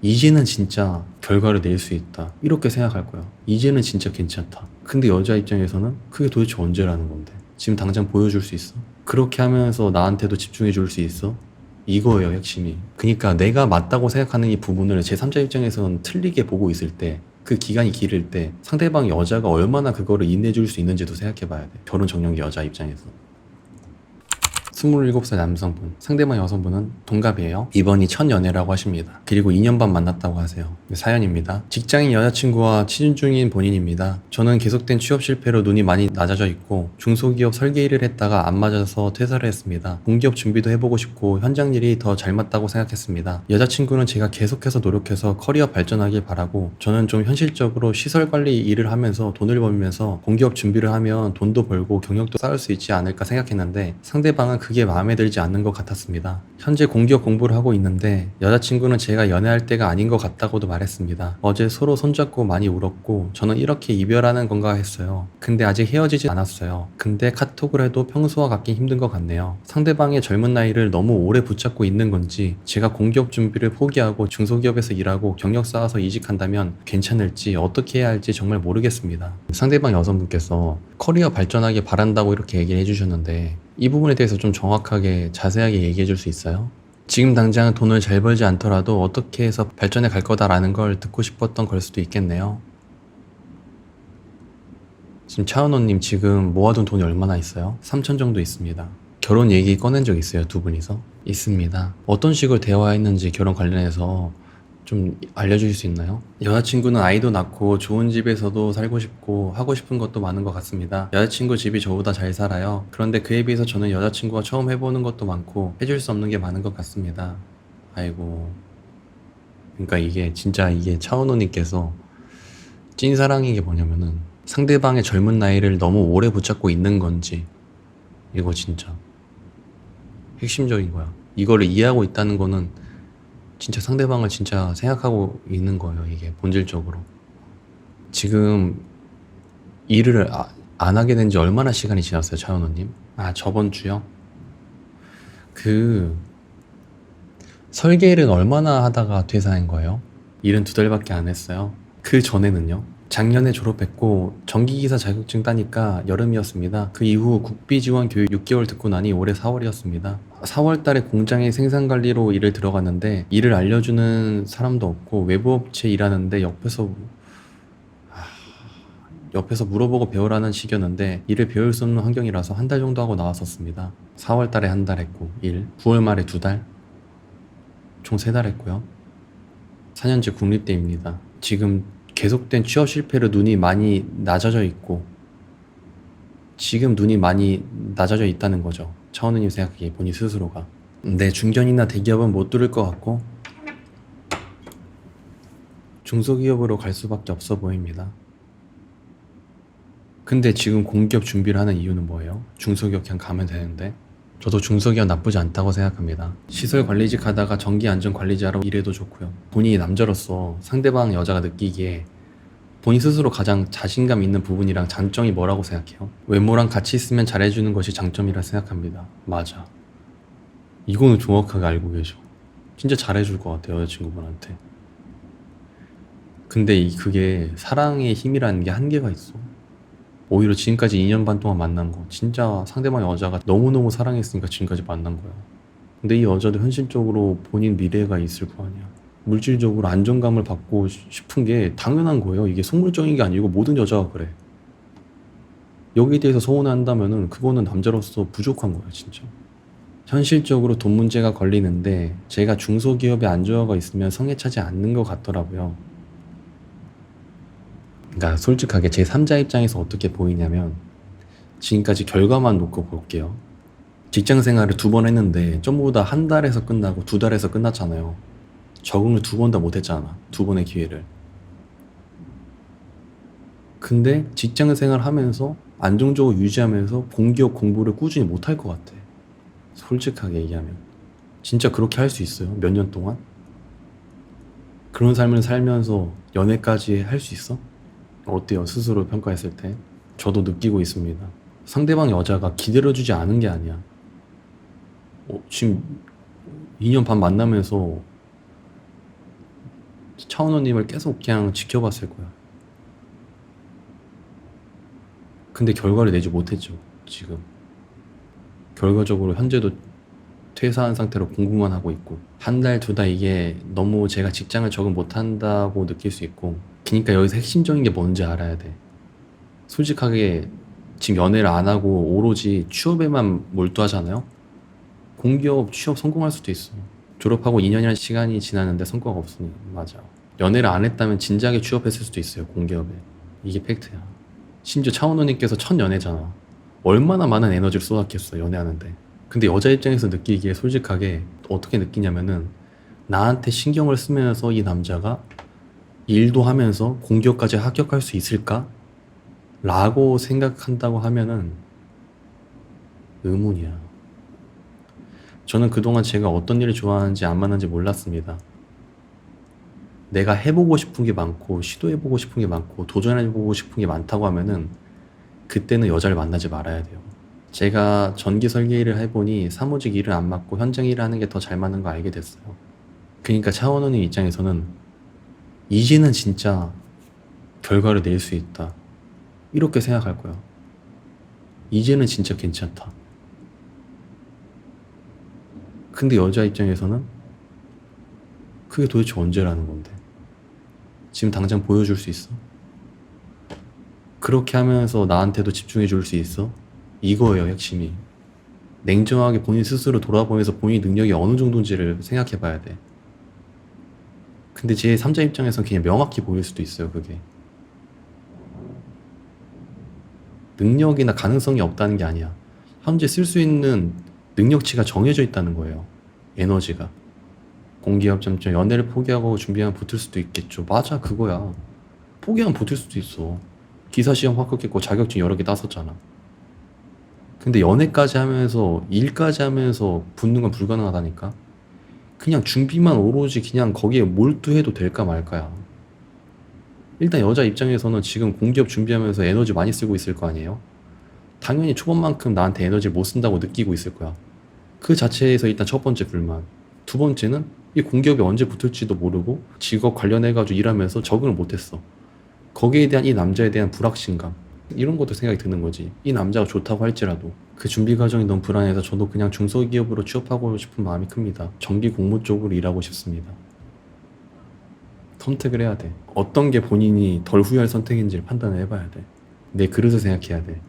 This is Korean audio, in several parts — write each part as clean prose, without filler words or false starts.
이제는 진짜 결과를 낼 수 있다. 이렇게 생각할 거야. 이제는 진짜 괜찮다. 근데 여자 입장에서는 그게 도대체 언제라는 건데. 지금 당장 보여줄 수 있어? 그렇게 하면서 나한테도 집중해 줄 수 있어? 이거예요, 핵심이. 그러니까 내가 맞다고 생각하는 이 부분을 제3자 입장에서는 틀리게 보고 있을 때, 그 기간이 길을 때 상대방 여자가 얼마나 그거를 인내해 줄 수 있는지도 생각해 봐야 돼. 결혼 정년 여자 입장에서. 27살 남성분, 상대방 여성분은 동갑이에요. 이번이 첫 연애라고 하십니다. 그리고 2년 반 만났다고 하세요. 사연입니다. 직장인 여자친구와 취준 중인 본인입니다. 저는 계속된 취업 실패로 눈이 많이 낮아져 있고 중소기업 설계 일을 했다가 안 맞아서 퇴사를 했습니다. 공기업 준비도 해보고 싶고 현장 일이 더 잘 맞다고 생각했습니다. 여자친구는 제가 계속해서 노력해서 커리어 발전하길 바라고, 저는 좀 현실적으로 시설 관리 일을 하면서 돈을 벌면서 공기업 준비를 하면 돈도 벌고 경력도 쌓을 수 있지 않을까 생각했는데 상대방은 그게 마음에 들지 않는 것 같았습니다. 현재 공기업 공부를 하고 있는데 여자친구는 제가 연애할 때가 아닌 것 같다고도 말했습니다. 어제 서로 손잡고 많이 울었고 저는 이렇게 이별하는 건가 했어요. 근데 아직 헤어지지 않았어요. 근데 카톡을 해도 평소와 같긴 힘든 것 같네요. 상대방의 젊은 나이를 너무 오래 붙잡고 있는 건지, 제가 공기업 준비를 포기하고 중소기업에서 일하고 경력 쌓아서 이직한다면 괜찮을지 어떻게 해야 할지 정말 모르겠습니다. 상대방 여성분께서 커리어 발전하길 바란다고 이렇게 얘기를 해주셨는데 이 부분에 대해서 좀 정확하게 자세하게 얘기해 줄 수 있어요? 지금 당장 돈을 잘 벌지 않더라도 어떻게 해서 발전해 갈 거다라는 걸 듣고 싶었던 걸 수도 있겠네요. 지금 차은호님 지금 모아둔 돈이 얼마나 있어요? 3천 정도 있습니다. 결혼 얘기 꺼낸 적 있어요? 두 분이서? 있습니다. 어떤 식으로 대화했는지 결혼 관련해서 좀 알려주실 수 있나요? 여자친구는 아이도 낳고 좋은 집에서도 살고 싶고 하고 싶은 것도 많은 것 같습니다. 여자친구 집이 저보다 잘 살아요. 그런데 그에 비해서 저는 여자친구가 처음 해보는 것도 많고 해줄 수 없는 게 많은 것 같습니다. 아이고. 그러니까 이게 진짜 이게 차은우님께서 찐사랑인 게 뭐냐면은 상대방의 젊은 나이를 너무 오래 붙잡고 있는 건지, 이거 진짜 핵심적인 거야. 이거를 이해하고 있다는 거는 진짜 상대방을 진짜 생각하고 있는 거예요. 이게 본질적으로. 지금 일을 안 하게 된 지 얼마나 시간이 지났어요, 차은우님? 저번 주요? 그 설계 일은 얼마나 하다가 퇴사한 거예요? 일은 2달밖에 안 했어요. 그 전에는요? 작년에 졸업했고 전기기사 자격증 따니까 여름이었습니다. 그 이후 국비지원 교육 6개월 듣고 나니 올해 4월이었습니다. 4월 달에 공장에 생산관리로 일을 들어갔는데 일을 알려주는 사람도 없고 외부 업체 일하는데 옆에서 물어보고 배우라는 식이었는데 일을 배울 수 없는 환경이라서 한 달 정도 하고 나왔었습니다. 4월 달에 한 달 했고 9월 말에 2달, 총 3달 했고요. 4년제 국립대입니다. 지금 계속된 취업 실패로 눈이 많이 낮아져 있고, 지금 눈이 많이 낮아져 있다는 거죠. 차은우님 생각하기에 본인 스스로가. 네, 중견이나 대기업은 못 뚫을 것 같고 중소기업으로 갈 수밖에 없어 보입니다. 근데 지금 공기업 준비를 하는 이유는 뭐예요? 중소기업 그냥 가면 되는데. 저도 중소기업 나쁘지 않다고 생각합니다. 시설 관리직 하다가 전기 안전 관리자로 일해도 좋고요. 본인이 남자로서 상대방 여자가 느끼기에 본인 스스로 가장 자신감 있는 부분이랑 장점이 뭐라고 생각해요? 외모랑 같이 있으면 잘해주는 것이 장점이라 생각합니다. 맞아. 이거는 정확하게 알고 계셔. 진짜 잘해줄 것 같아요, 여자친구분한테. 근데 그게 사랑의 힘이라는 게 한계가 있어. 오히려 지금까지 2년 반 동안 만난 거 진짜 상대방 여자가 너무너무 사랑했으니까 지금까지 만난 거야. 근데 이 여자도 현실적으로 본인 미래가 있을 거 아니야. 물질적으로 안정감을 받고 싶은 게 당연한 거예요. 이게 속물적인 게 아니고 모든 여자가 그래. 여기에 대해서 서운해한다면은 그거는 남자로서 부족한 거예요, 진짜. 현실적으로 돈 문제가 걸리는데 제가 중소기업에 안주어가 있으면 성에 차지 않는 것 같더라고요. 그러니까 솔직하게 제 3자 입장에서 어떻게 보이냐면, 지금까지 결과만 놓고 볼게요. 직장 생활을 2번 했는데 전부 다 한 달에서 끝나고 2달에서 끝났잖아요. 적응을 2번 다 못했잖아. 2번의 기회를. 근데 직장 생활 하면서 안정적으로 유지하면서 공기업 공부를 꾸준히 못할 것 같아. 솔직하게 얘기하면. 진짜 그렇게 할 수 있어요? 몇 년 동안? 그런 삶을 살면서 연애까지 할 수 있어? 어때요? 스스로 평가했을 때? 저도 느끼고 있습니다. 상대방 여자가 기다려주지 않은 게 아니야. 지금 2년 반 만나면서 차은우님을 계속 그냥 지켜봤을 거야. 근데 결과를 내지 못했죠. 지금 결과적으로 현재도 퇴사한 상태로 공부만 하고 있고, 한 달, 두 달 이게 너무 제가 직장을 적응 못한다고 느낄 수 있고. 그러니까 여기서 핵심적인 게 뭔지 알아야 돼. 솔직하게 지금 연애를 안 하고 오로지 취업에만 몰두하잖아요. 공기업 취업 성공할 수도 있어. 졸업하고 2년이라는 시간이 지났는데 성과가 없으니. 맞아. 연애를 안 했다면 진작에 취업했을 수도 있어요, 공기업에. 이게 팩트야. 심지어 차은우님께서 첫 연애잖아. 얼마나 많은 에너지를 쏟았겠어, 연애하는데. 근데 여자 입장에서 느끼기에 솔직하게 어떻게 느끼냐면은, 나한테 신경을 쓰면서 이 남자가 일도 하면서 공기업까지 합격할 수 있을까? 라고 생각한다고 하면은 의문이야. 저는 그동안 제가 어떤 일을 좋아하는지 안 맞는지 몰랐습니다. 내가 해보고 싶은 게 많고 시도해보고 싶은 게 많고 도전해보고 싶은 게 많다고 하면은 그때는 여자를 만나지 말아야 돼요. 제가 전기 설계 일을 해보니 사무직 일은 안 맞고 현장 일을 하는 게 더 잘 맞는 거 알게 됐어요. 그러니까 차은우님 입장에서는 이제는 진짜 결과를 낼 수 있다, 이렇게 생각할 거야. 이제는 진짜 괜찮다. 근데 여자 입장에서는 그게 도대체 언제라는 건데? 지금 당장 보여줄 수 있어? 그렇게 하면서 나한테도 집중해 줄 수 있어? 이거예요, 핵심이. 냉정하게 본인 스스로 돌아보면서 본인 능력이 어느 정도인지를 생각해 봐야 돼. 근데 제 3자 입장에서는 그냥 명확히 보일 수도 있어요, 그게. 능력이나 가능성이 없다는 게 아니야. 현재 쓸 수 있는 능력치가 정해져 있다는 거예요. 에너지가. 공기업 점점 연애를 포기하고 준비하면 붙을 수도 있겠죠. 맞아, 그거야. 포기하면 붙을 수도 있어. 기사 시험 합격했고 자격증 여러 개 땄었잖아. 근데 연애까지 하면서 일까지 하면서 붙는 건 불가능하다니까. 그냥 준비만 오로지 그냥 거기에 몰두해도 될까 말까야. 일단 여자 입장에서는 지금 공기업 준비하면서 에너지 많이 쓰고 있을 거 아니에요? 당연히 초반만큼 나한테 에너지를 못 쓴다고 느끼고 있을 거야. 그 자체에서 일단 첫 번째 불만. 두 번째는 이 공기업에 언제 붙을지도 모르고 직업 관련해가지고 일하면서 적응을 못했어. 거기에 대한 이 남자에 대한 불확신감, 이런 것도 생각이 드는 거지. 이 남자가 좋다고 할지라도 그 준비 과정이 너무 불안해서 저도 그냥 중소기업으로 취업하고 싶은 마음이 큽니다. 정기 공무 쪽으로 일하고 싶습니다. 선택을 해야 돼. 어떤 게 본인이 덜 후회할 선택인지를 판단을 해봐야 돼. 내 그릇을 생각해야 돼.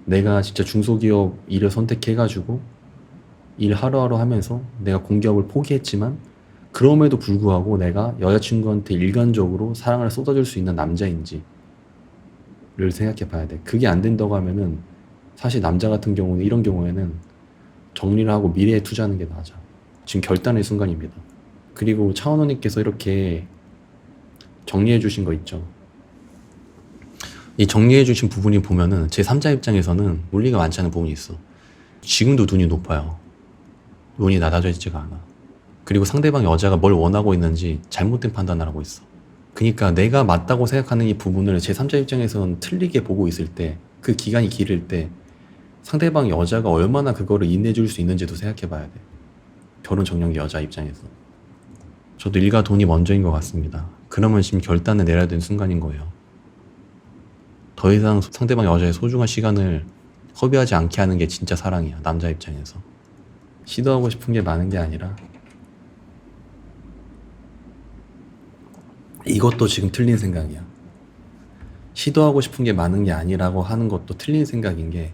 내가 진짜 중소기업 일을 선택해가지고 일 하루하루 하면서 내가 공기업을 포기했지만 그럼에도 불구하고 내가 여자친구한테 일관적으로 사랑을 쏟아줄 수 있는 남자인지를 생각해 봐야 돼. 그게 안 된다고 하면은 사실 남자 같은 경우는 이런 경우에는 정리를 하고 미래에 투자하는 게 맞아. 지금 결단의 순간입니다. 그리고 차은우님께서 이렇게 정리해 주신 거 있죠. 이 정리해 주신 부분이 보면은 제 3자 입장에서는 논리가 많지 않은 부분이 있어. 지금도 눈이 높아요. 눈이 낮아져 있지가 않아. 그리고 상대방 여자가 뭘 원하고 있는지 잘못된 판단을 하고 있어. 그러니까 내가 맞다고 생각하는 이 부분을 제 3자 입장에서는 틀리게 보고 있을 때, 그 기간이 길을 때 상대방 여자가 얼마나 그거를 인내해 줄 수 있는지도 생각해 봐야 돼. 결혼 적령기 여자 입장에서. 저도 일과 돈이 먼저인 것 같습니다. 그러면 지금 결단을 내려야 되는 순간인 거예요. 더 이상 상대방 여자의 소중한 시간을 허비하지 않게 하는 게 진짜 사랑이야, 남자 입장에서. 시도하고 싶은 게 많은 게 아니라 이것도 지금 틀린 생각이야. 시도하고 싶은 게 많은 게 아니라고 하는 것도 틀린 생각인 게,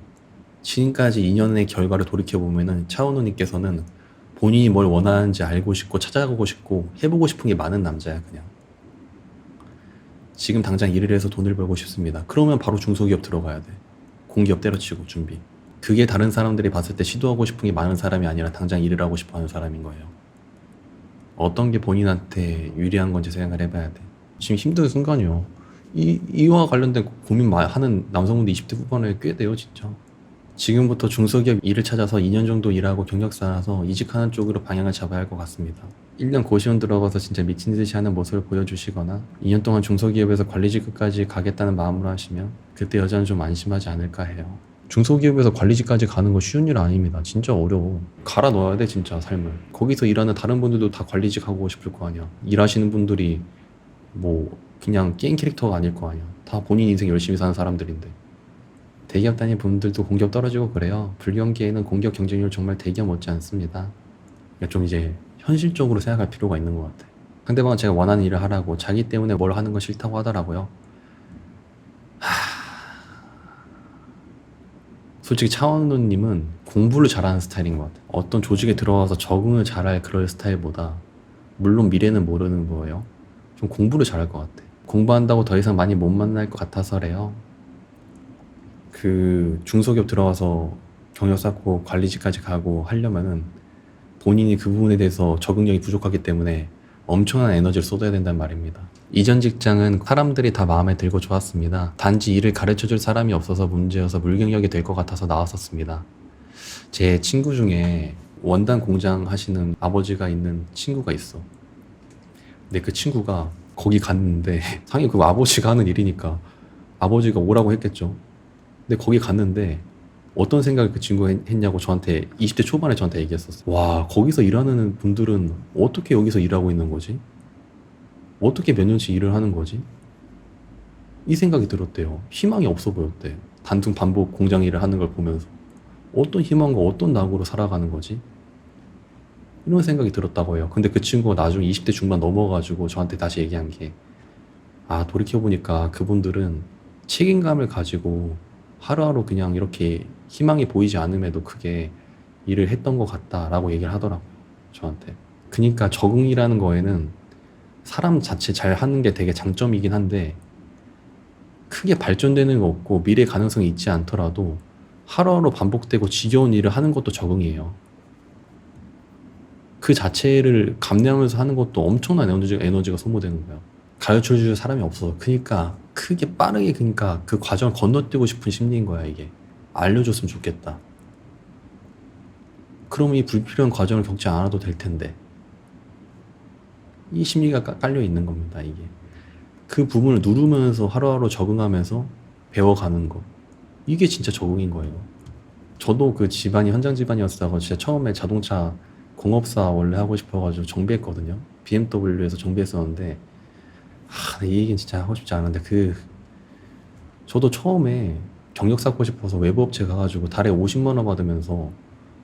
지금까지 2년의 결과를 돌이켜보면은 차은우님께서는 본인이 뭘 원하는지 알고 싶고 찾아가고 싶고 해보고 싶은 게 많은 남자야, 그냥. 지금 당장 일을 해서 돈을 벌고 싶습니다. 그러면 바로 중소기업 들어가야 돼. 공기업 때려치고 준비. 그게 다른 사람들이 봤을 때 시도하고 싶은 게 많은 사람이 아니라 당장 일을 하고 싶어 하는 사람인 거예요. 어떤 게 본인한테 유리한 건지 생각을 해봐야 돼. 지금 힘든 순간이요. 이와 관련된 고민 하는 남성분들 20대 후반에 꽤 돼요, 진짜. 지금부터 중소기업 일을 찾아서 2년 정도 일하고 경력 쌓아서 이직하는 쪽으로 방향을 잡아야 할 것 같습니다. 1년 고시원 들어가서 진짜 미친 듯이 하는 모습을 보여주시거나 2년 동안 중소기업에서 관리직까지 가겠다는 마음으로 하시면 그때 여자는 좀 안심하지 않을까 해요. 중소기업에서 관리직까지 가는 거 쉬운 일 아닙니다. 진짜 어려워. 갈아 넣어야 돼, 진짜 삶을. 거기서 일하는 다른 분들도 다 관리직 하고 싶을 거 아니야. 일하시는 분들이 뭐 그냥 게임 캐릭터가 아닐 거 아니야. 다 본인 인생 열심히 사는 사람들인데. 대기업 다니는 분들도 공기업 떨어지고 그래요. 불경기에는 공기업 경쟁률 정말 대기업 못지 않습니다. 그러니까 좀 이제 현실적으로 생각할 필요가 있는 것 같아. 상대방은 제가 원하는 일을 하라고 자기 때문에 뭘 하는 건 싫다고 하더라고요. 솔직히 차원우님은 공부를 잘하는 스타일인 것 같아요. 어떤 조직에 들어가서 적응을 잘할 그럴 스타일보다 물론 미래는 모르는 거예요. 좀 공부를 잘할 것 같아. 공부한다고 더 이상 많이 못 만날 것 같아서래요. 그 중소기업 들어가서 경력 쌓고 관리직까지 가고 하려면은 본인이 그 부분에 대해서 적응력이 부족하기 때문에 엄청난 에너지를 쏟아야 된단 말입니다. 이전 직장은 사람들이 다 마음에 들고 좋았습니다. 단지 일을 가르쳐줄 사람이 없어서 문제여서 물경력이 될 것 같아서 나왔었습니다. 제 친구 중에 원단 공장 하시는 아버지가 있는 친구가 있어. 근데 그 친구가 거기 갔는데 당연히 그 아버지가 하는 일이니까 아버지가 오라고 했겠죠. 근데 거기 갔는데 어떤 생각을 그 친구가 했냐고 저한테 20대 초반에 저한테 얘기했었어요. 와, 거기서 일하는 분들은 어떻게 여기서 일하고 있는 거지? 어떻게 몇 년씩 일을 하는 거지? 이 생각이 들었대요. 희망이 없어 보였대. 단순 반복 공장 일을 하는 걸 보면서 어떤 희망과 어떤 낙으로 살아가는 거지? 이런 생각이 들었다고 해요. 근데 그 친구가 나중에 20대 중반 넘어가지고 저한테 다시 얘기한 게, 아, 돌이켜보니까 그분들은 책임감을 가지고 하루하루 그냥 이렇게 희망이 보이지 않음에도 크게 일을 했던 것 같다라고 얘기를 하더라고요. 저한테. 그러니까 적응이라는 거에는 사람 자체 잘 하는 게 되게 장점이긴 한데 크게 발전되는 거 없고 미래 가능성이 있지 않더라도 하루하루 반복되고 지겨운 일을 하는 것도 적응이에요. 그 자체를 감내하면서 하는 것도 엄청난 에너지가 소모되는 거예요. 가르쳐줄 사람이 없어서. 그러니까 크게 빠르게 그러니까 그 과정을 건너뛰고 싶은 심리인 거야 이게. 알려줬으면 좋겠다. 그럼 이 불필요한 과정을 겪지 않아도 될 텐데. 이 심리가 깔려 있는 겁니다 이게. 그 부분을 누르면서 하루하루 적응하면서 배워가는 거. 이게 진짜 적응인 거예요. 저도 그 집안이 현장 집안이었다고 진짜 처음에 자동차 공업사 원래 하고 싶어가지고 정비했거든요. BMW에서 정비했었는데 이 얘기는 진짜 하고 싶지 않은데 저도 처음에 경력 쌓고 싶어서 외부 업체 가가지고 달에 50만 원 받으면서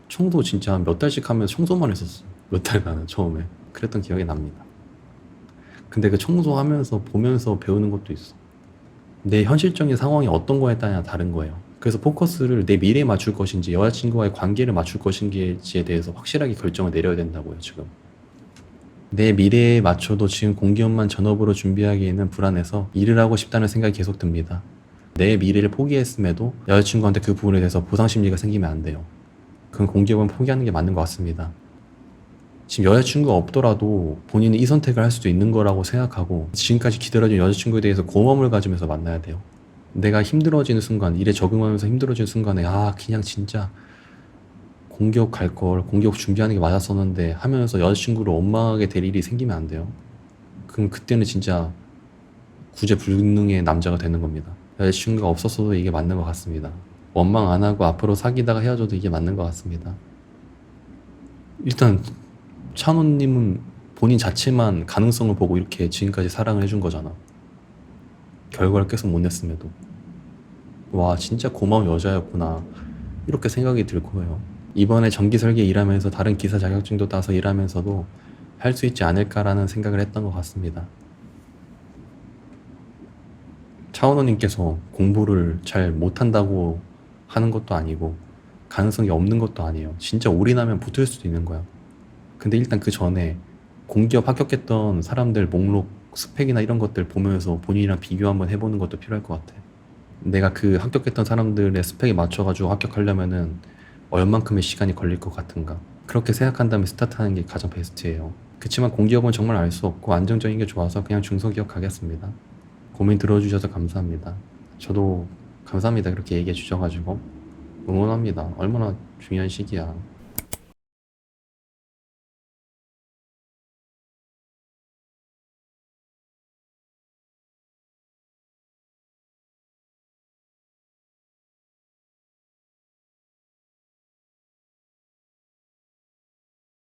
청소 진짜 몇 달씩 하면서 청소만 했었어요. 몇 달간은 처음에. 그랬던 기억이 납니다. 근데 그 청소하면서 보면서 배우는 것도 있어. 내 현실적인 상황이 어떤 거에 따라 다른 거예요. 그래서 포커스를 내 미래에 맞출 것인지 여자친구와의 관계를 맞출 것인지에 대해서 확실하게 결정을 내려야 된다고요, 지금. 내 미래에 맞춰도 지금 공기업만 전업으로 준비하기에는 불안해서 일을 하고 싶다는 생각이 계속 듭니다. 내 미래를 포기했음에도 여자친구한테 그 부분에 대해서 보상 심리가 생기면 안 돼요. 그건 공기업은 포기하는 게 맞는 것 같습니다. 지금 여자친구가 없더라도 본인은 이 선택을 할 수도 있는 거라고 생각하고 지금까지 기다려준 여자친구에 대해서 고마움을 가지면서 만나야 돼요. 내가 힘들어지는 순간, 일에 적응하면서 힘들어지는 순간에 그냥 진짜 공기업 갈 걸, 공기업 준비하는 게 맞았었는데 하면서 여자친구를 원망하게 될 일이 생기면 안 돼요. 그럼 그때는 진짜 구제불능의 남자가 되는 겁니다. 여자친구가 없었어도 이게 맞는 것 같습니다. 원망 안 하고 앞으로 사귀다가 헤어져도 이게 맞는 것 같습니다. 일단 찬호님은 본인 자체만 가능성을 보고 이렇게 지금까지 사랑을 해준 거잖아. 결과를 계속 못 냈음에도. 와, 진짜 고마운 여자였구나. 이렇게 생각이 들 거예요. 이번에 전기 설계 일하면서 다른 기사 자격증도 따서 일하면서도 할 수 있지 않을까라는 생각을 했던 것 같습니다. 차은호님께서 공부를 잘 못한다고 하는 것도 아니고 가능성이 없는 것도 아니에요. 진짜 올인하면 붙을 수도 있는 거야. 근데 일단 그 전에 공기업 합격했던 사람들 목록 스펙이나 이런 것들 보면서 본인이랑 비교 한번 해보는 것도 필요할 것 같아. 내가 그 합격했던 사람들의 스펙에 맞춰가지고 합격하려면은 얼만큼의 시간이 걸릴 것 같은가. 그렇게 생각한 다음에 스타트하는 게 가장 베스트예요. 그치만 공기업은 정말 알 수 없고 안정적인 게 좋아서 그냥 중소기업 가겠습니다. 고민 들어주셔서 감사합니다. 저도 감사합니다. 그렇게 얘기해 주셔가지고 응원합니다. 얼마나 중요한 시기야.